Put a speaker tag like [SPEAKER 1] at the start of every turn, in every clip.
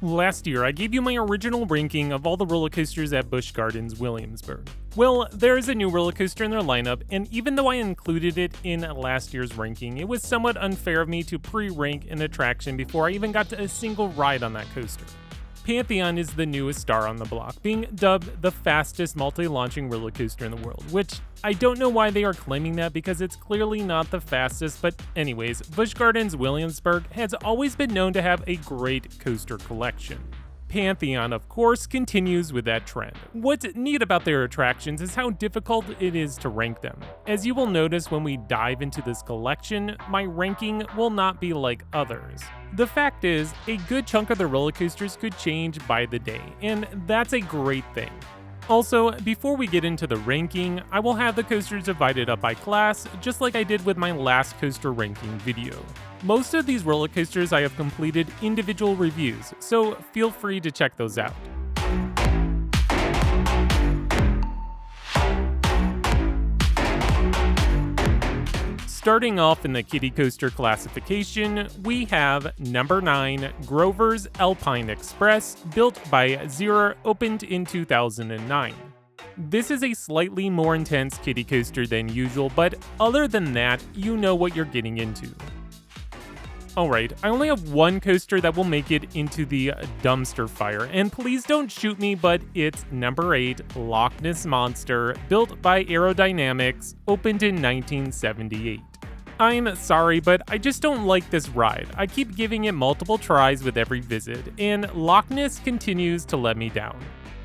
[SPEAKER 1] Last year, I gave you my original ranking of all the roller coasters at Busch Gardens Williamsburg. Well, there is a new roller coaster in their lineup, and even though I included it in last year's ranking, it was somewhat unfair of me to pre-rank an attraction before I even got to a single ride on that coaster. Pantheon is the newest star on the block, being dubbed the fastest multi-launching roller coaster in the world, which I don't know why they are claiming that because it's clearly not the fastest, but anyways, Busch Gardens Williamsburg has always been known to have a great coaster collection. Pantheon, of course, continues with that trend. What's neat about their attractions is how difficult it is to rank them. As you will notice when we dive into this collection, my ranking will not be like others. The fact is, a good chunk of the roller coasters could change by the day, and that's a great thing. Also, before we get into the ranking, I will have the coasters divided up by class, just like I did with my last coaster ranking video. Most of these roller coasters I have completed individual reviews, so feel free to check those out. Starting off in the kiddie coaster classification, we have number 9, Grover's Alpine Express, built by Zero, opened in 2009. This is a slightly more intense kiddie coaster than usual, but other than that, you know what you're getting into. Alright, I only have one coaster that will make it into the dumpster fire, and please don't shoot me, but it's number 8, Loch Ness Monster, built by Aerodynamics, opened in 1978. I'm sorry, but I just don't like this ride. I keep giving it multiple tries with every visit, and Loch Ness continues to let me down.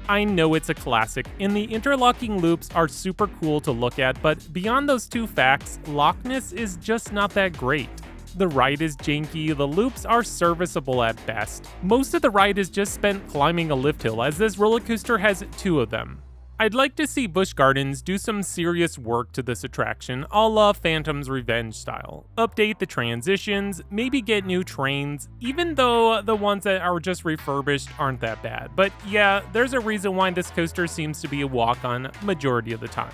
[SPEAKER 1] I know it's a classic, and the interlocking loops are super cool to look at, but beyond those two facts, Loch Ness is just not that great. The ride is janky, the loops are serviceable at best. Most of the ride is just spent climbing a lift hill, as this roller coaster has 2 of them. I'd like to see Busch Gardens do some serious work to this attraction, a la Phantom's Revenge style. Update the transitions, maybe get new trains, even though the ones that are just refurbished aren't that bad. But yeah, there's a reason why this coaster seems to be a walk-on majority of the time.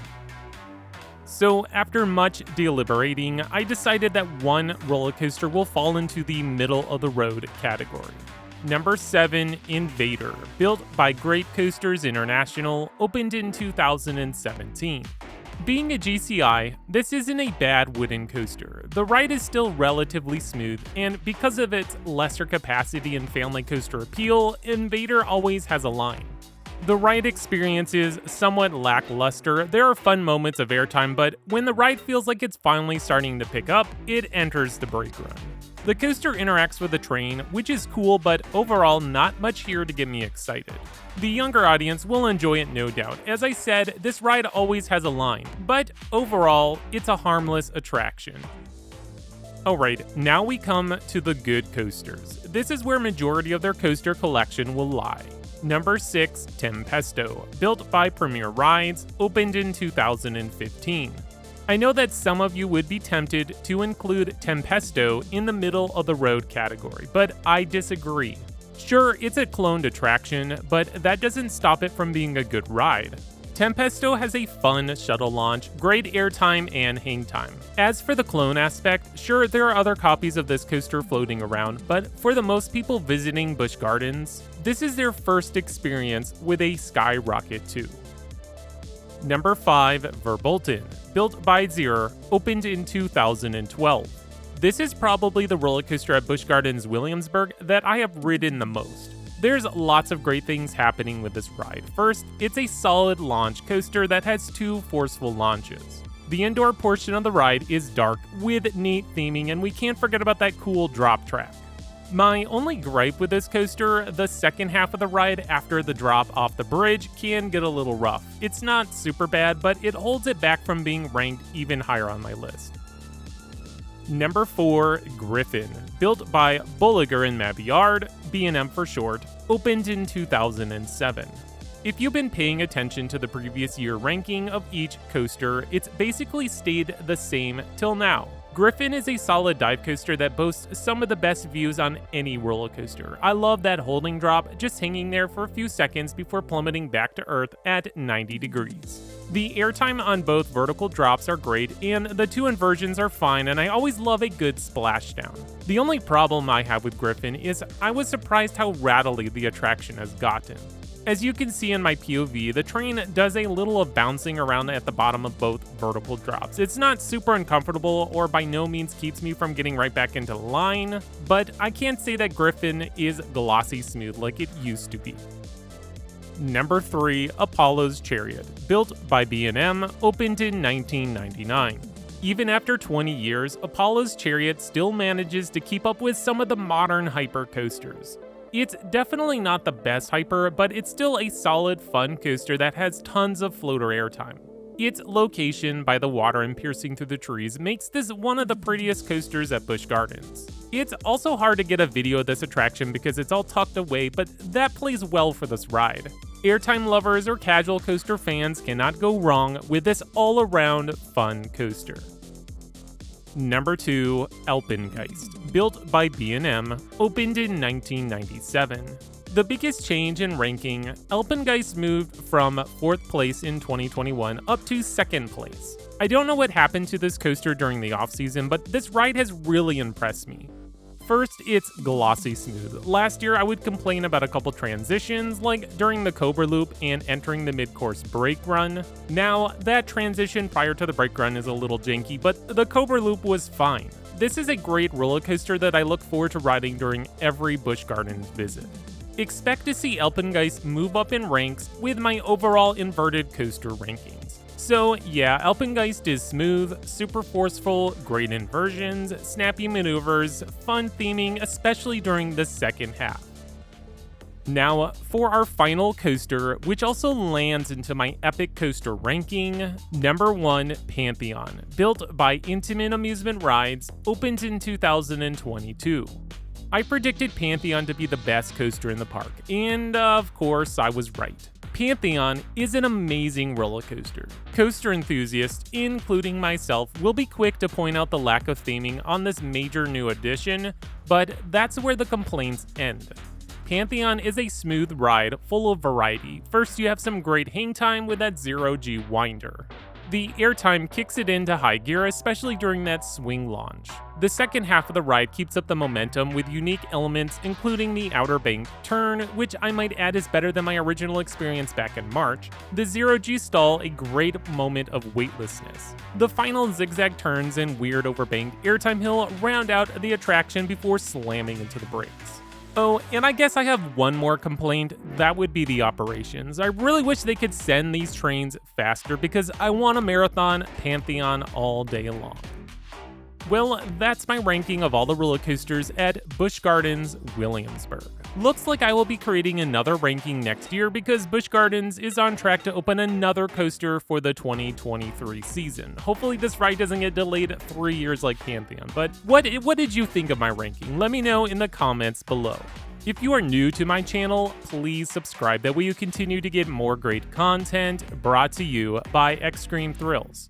[SPEAKER 1] So after much deliberating, I decided that one roller coaster will fall into the middle of the road category. Number 7, Invader, built by Great Coasters International, opened in 2017. Being a GCI, this isn't a bad wooden coaster. The ride is still relatively smooth, and because of its lesser capacity and family coaster appeal, Invader always has a line. The ride experience is somewhat lackluster. There are fun moments of airtime, but when the ride feels like it's finally starting to pick up, it enters the brake run. The coaster interacts with the train, which is cool, but overall not much here to get me excited. The younger audience will enjoy it no doubt. As I said, this ride always has a line, but overall, it's a harmless attraction. Alright, now we come to the good coasters. This is where majority of their coaster collection will lie. Number 6, Tempesto, built by Premier Rides, opened in 2015. I know that some of you would be tempted to include Tempesto in the middle of the road category, but I disagree. Sure, it's a cloned attraction, but that doesn't stop it from being a good ride. Tempesto has a fun shuttle launch, great airtime, and hang time. As for the clone aspect, sure, there are other copies of this coaster floating around, but for the most people visiting Busch Gardens, this is their first experience with a Skyrocket 2. Number 5, Verbolten, built by Zero, opened in 2012. This is probably the roller coaster at Busch Gardens Williamsburg that I have ridden the most. There's lots of great things happening with this ride. First, it's a solid launch coaster that has 2 forceful launches. The indoor portion of the ride is dark with neat theming, and we can't forget about that cool drop track. My only gripe with this coaster, the second half of the ride after the drop off the bridge can get a little rough. It's not super bad, but it holds it back from being ranked even higher on my list. Number 4, Griffon, built by Bulliger and Mabillard, B&M for short, opened in 2007. If you've been paying attention to the previous year ranking of each coaster, it's basically stayed the same till now. Griffon is a solid dive coaster that boasts some of the best views on any roller coaster. I love that holding drop, just hanging there for a few seconds before plummeting back to earth at 90 degrees. The airtime on both vertical drops are great, and the two inversions are fine, and I always love a good splashdown. The only problem I have with Griffon is I was surprised how rattly the attraction has gotten. As you can see in my POV, the train does a little of bouncing around at the bottom of both vertical drops. It's not super uncomfortable or by no means keeps me from getting right back into line, but I can't say that Griffon is glossy smooth like it used to be. Number 3, Apollo's Chariot, built by B&M, opened in 1999. Even after 20 years, Apollo's Chariot still manages to keep up with some of the modern hyper coasters. It's definitely not the best hyper, but it's still a solid, fun coaster that has tons of floater airtime. Its location by the water and piercing through the trees makes this one of the prettiest coasters at Busch Gardens. It's also hard to get a video of this attraction because it's all tucked away, but that plays well for this ride. Airtime lovers or casual coaster fans cannot go wrong with this all-around fun coaster. Number 2, Alpengeist, built by B&M, opened in 1997. The biggest change in ranking, Alpengeist moved from 4th place in 2021 up to 2nd place. I don't know what happened to this coaster during the off-season, but this ride has really impressed me. First, it's glossy smooth. Last year, I would complain about a couple transitions, like during the Cobra Loop and entering the mid-course brake run. Now, that transition prior to the brake run is a little janky, but the Cobra Loop was fine. This is a great roller coaster that I look forward to riding during every Busch Gardens visit. Expect to see Alpengeist move up in ranks with my overall inverted coaster rankings. So yeah, Alpengeist is smooth, super forceful, great inversions, snappy maneuvers, fun theming, especially during the second half. Now, for our final coaster, which also lands into my epic coaster ranking, number 1, Pantheon, built by Intamin Amusement Rides, opened in 2022. I predicted Pantheon to be the best coaster in the park, and of course, I was right. Pantheon is an amazing roller coaster. Coaster enthusiasts, including myself, will be quick to point out the lack of theming on this major new addition, but that's where the complaints end. Pantheon is a smooth ride full of variety. First, you have some great hang time with that 0G winder. The airtime kicks it into high gear, especially during that swing launch. The second half of the ride keeps up the momentum with unique elements, including the outer bank turn, which I might add is better than my original experience back in March. The 0G stall, a great moment of weightlessness. The final zigzag turns and weird overbanked airtime hill round out the attraction before slamming into the brakes. Oh, and I guess I have one more complaint, that would be the operations. I really wish they could send these trains faster because I want to marathon Pantheon all day long. Well, that's my ranking of all the roller coasters at Busch Gardens Williamsburg. Looks like I will be creating another ranking next year because Busch Gardens is on track to open another coaster for the 2023 season. Hopefully this ride doesn't get delayed 3 years like Pantheon, but what did you think of my ranking? Let me know in the comments below. If you are new to my channel, please subscribe, that way you continue to get more great content brought to you by Extreme Thrills.